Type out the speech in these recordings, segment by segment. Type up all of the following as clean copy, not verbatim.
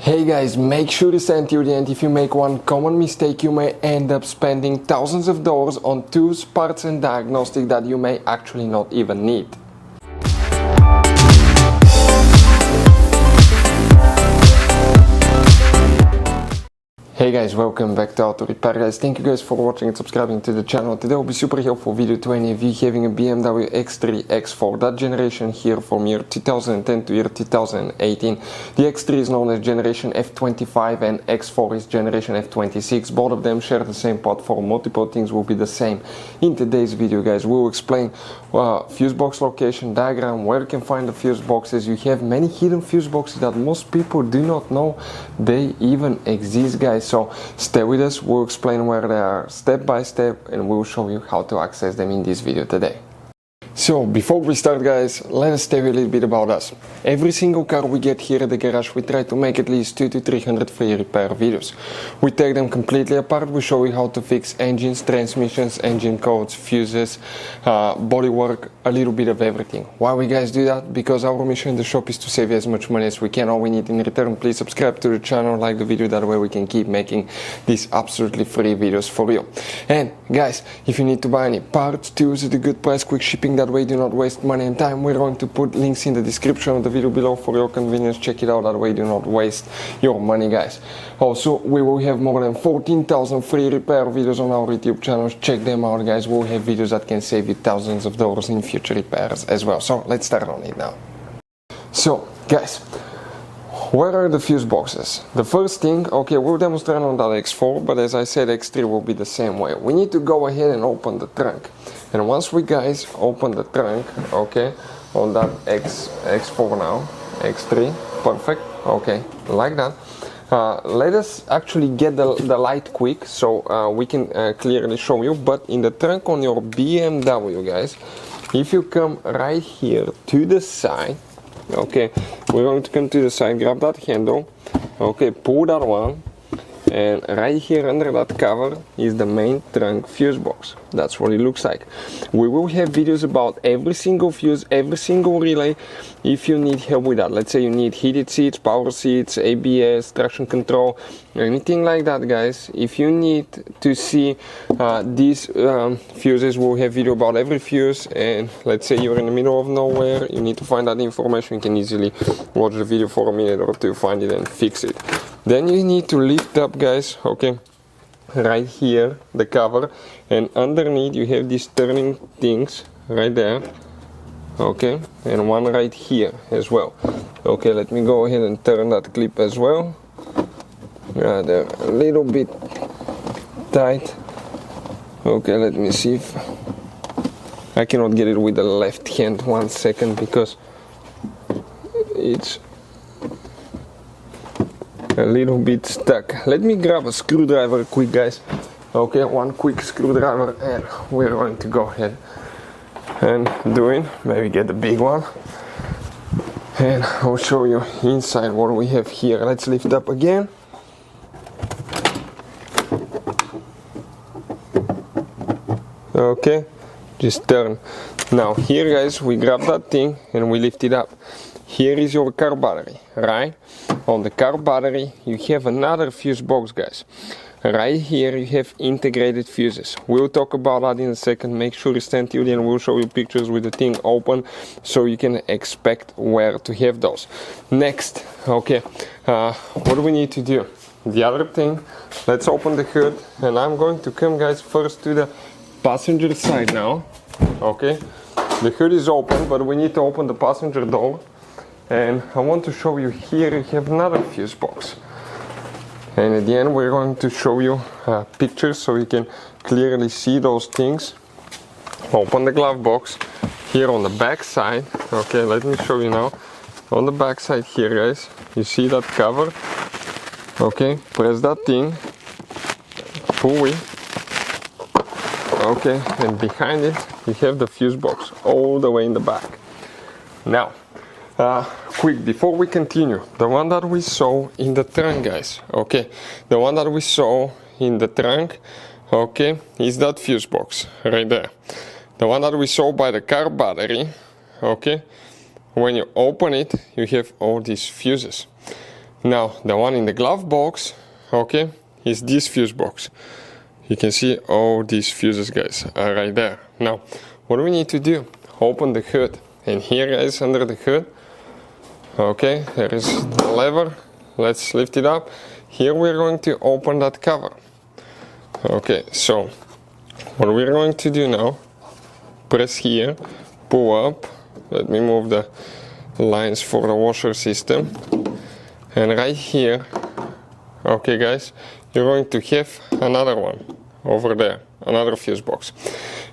Hey guys, make sure to stay until the end. If you make one common mistake, you may end up spending thousands of dollars on tools, parts and diagnostics that you may actually not even need. Hey guys, welcome back to Auto Repair guys. Thank you guys for watching and subscribing to the channel. Today will be super helpful video to any of you having a BMW X3, X4, that generation here from year 2010 to year 2018. The X3 is known as generation F25 and X4 is generation F26. Both of them share the same platform. Multiple things will be the same. In today's video guys, we'll explain fuse box location diagram, where you can find the fuse boxes. You have many hidden fuse boxes that most people do not know they even exist guys. So stay with us, we'll explain where they are step by step and we'll show you how to access them in this video today. So before we start guys, let us tell you a little bit about us. Every single car we get here at the garage, we try to make at least 200 to 300 free repair videos. We take them completely apart, we show you how to fix engines, transmissions, engine codes, fuses, bodywork, a little bit of everything. Why we guys do that? Because our mission in the shop is to save you as much money as we can. All we need in return, please subscribe to the channel, like the video, that way we can keep making these absolutely free videos for you. And guys, if you need to buy any parts, tools at a good price, quick shipping, that way do not waste money and time. We're going to put links in the description of the video below for your convenience. Check it out, that way do not waste your money guys. Also, we will have more than 14,000 free repair videos on our YouTube channels. Check them out guys. We'll have videos that can save you thousands of dollars in future repairs as well. So let's start on it now. So guys, where are the fuse boxes? The first thing, okay, we'll demonstrate on that X4, but as I said, X3 will be the same way. We need to go ahead and open the trunk. And once we guys open the trunk, okay, on that X4 now, X3, perfect, okay, like that. Let us actually get the light quick so we can clearly show you. But in the trunk on your BMW guys, if you come right here to the side, okay, we're going to come to the side, grab that handle, okay, pull that one, and right here under that cover is the main trunk fuse box. That's what it looks like. We will have videos about every single fuse, every single relay, if you need help with that. Let's say you need heated seats, power seats, ABS, traction control, anything like that guys. If you need to see these fuses, we'll have video about every fuse. And let's say you're in the middle of nowhere, you need to find that information, you can easily watch the video for a minute or two, find it and fix it. Then you need to lift up guys, okay, right here the cover, and underneath you have these turning things right there, okay, and one right here as well. Okay, let me go ahead and turn that clip as well. They're a little bit tight. Okay, let me see if I cannot get it with the left hand. 1 second, because it's a little bit stuck. Let me grab a screwdriver quick guys. Okay, one quick screwdriver and we're going to go ahead and do it. Maybe get the big one and I'll show you inside what we have here. Let's lift up again. Okay, just turn. Now here guys, we grab that thing and we lift it up. Here is your car battery, right? On the car battery you have another fuse box guys. Right here you have integrated fuses. We'll talk about that in a second. Make sure you stand till the end. We'll show you pictures with the thing open so you can expect where to have those. Next, okay, what do we need to do? The other thing, let's open the hood, and I'm going to come guys first to the passenger side now. Okay, the hood is open, but we need to open the passenger door. And I want to show you here you have another fuse box. And at the end we're going to show you pictures so you can clearly see those things. Open the glove box. Here on the back side, okay, let me show you now. On the back side here guys, you see that cover? Okay, press that thing, pull it. Okay, and behind it you have the fuse box all the way in the back. Now, quick, before we continue, the one that we saw in the trunk guys, okay, the one that we saw in the trunk, okay, is that fuse box right there. The one that we saw by the car battery, okay, when you open it you have all these fuses. Now the one in the glove box, okay, is this fuse box. You can see all these fuses, guys, are right there. Now what do we need to do? Open the hood, and here, guys, under the hood, okay, there is the lever. Let's lift it up. Here we're going to open that cover. Okay, so what we're going to do now, press here, pull up. Let me move the lines for the washer system. And right here, okay, guys, you're going to have another one over there, another fuse box.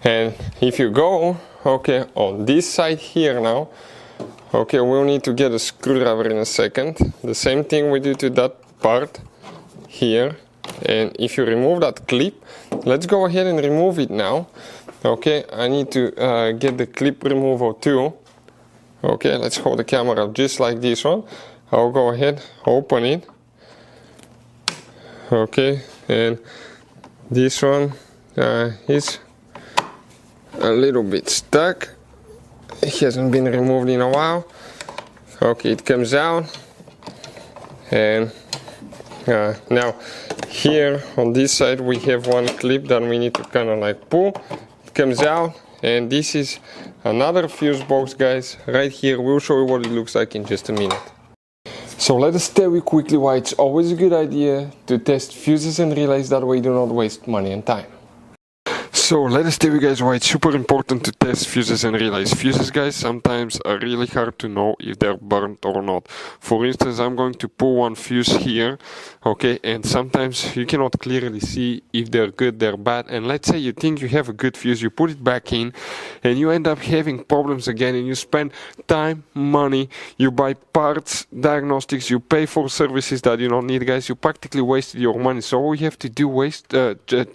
And if you go, okay, on this side here now, okay, we'll need to get a screwdriver in a second. The same thing we do to that part here. And if you remove that clip, let's go ahead and remove it now. Okay, I need to get the clip removal too. Okay, let's hold the camera just like this one. I'll go ahead, open it. Okay, and this one is a little bit stuck. It hasn't been removed in a while. Okay, it comes out. And now here on this side we have one clip that we need to kind of like pull. It comes out, and this is another fuse box, guys, right here. We'll show you what it looks like in just a minute. So let us tell you quickly why it's always a good idea to test fuses and relays, that way you do not waste money and time. So let us tell you guys why it's super important to test fuses and relays. Fuses, guys, sometimes are really hard to know if they're burnt or not. For instance, I'm going to pull one fuse here, okay, and sometimes you cannot clearly see if they're good, they're bad. And let's say you think you have a good fuse, you put it back in, and you end up having problems again, and you spend time, money, you buy parts, diagnostics, you pay for services that you don't need, guys. You practically wasted your money. So all you have to do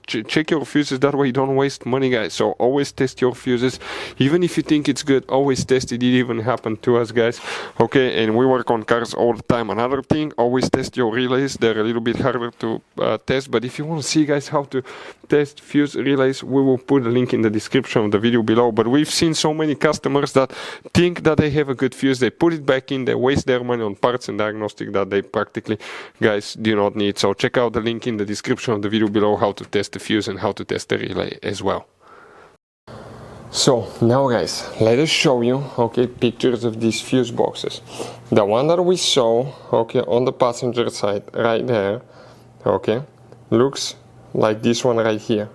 check your fuses, that way you don't waste money, guys. So always test your fuses, even if you think it's good. Always test it. It even happened to us, guys. Okay, and we work on cars all the time. Another thing, always test your relays. They're a little bit harder to test, but if you want to see, guys, how to test fuse relays, we will put a link in the description of the video below. But we've seen so many customers that think that they have a good fuse, they put it back in, they waste their money on parts and diagnostic that they practically, guys, do not need. So check out the link in the description of the video below, how to test the fuse and how to test the relay as well. So now, guys, let us show you, okay, pictures of these fuse boxes. The one that we saw, okay, on the passenger side right there, okay, looks like this one right here.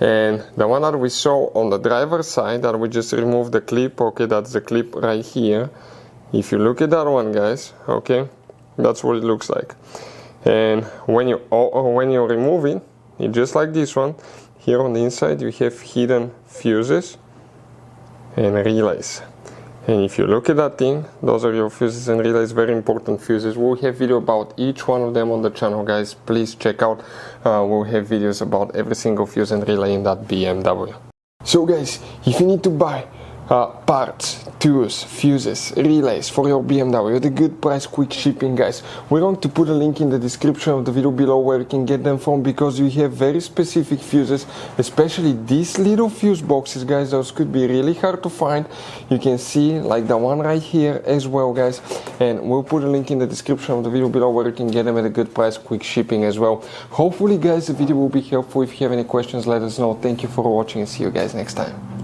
And the one that we saw on the driver's side that we just removed the clip, okay, that's the clip right here. If you look at that one, guys, okay, that's what it looks like. And when you remove it, it's just like this one. Here on the inside you have hidden fuses and relays. And if you look at that thing, those are your fuses and relays, very important fuses. We'll have video about each one of them on the channel, guys. Please check out. We'll have videos about every single fuse and relay in that BMW. So, guys, if you need to buy parts, tools, fuses, relays for your BMW at a good price, quick shipping, guys, we're going to put a link in the description of the video below where you can get them from, because we have very specific fuses, especially these little fuse boxes, guys. Those could be really hard to find. You can see like the one right here as well, guys, and we'll put a link in the description of the video below where you can get them at a good price, quick shipping as well. Hopefully, guys, the video will be helpful. If you have any questions, let us know. Thank you for watching, and see you guys next time.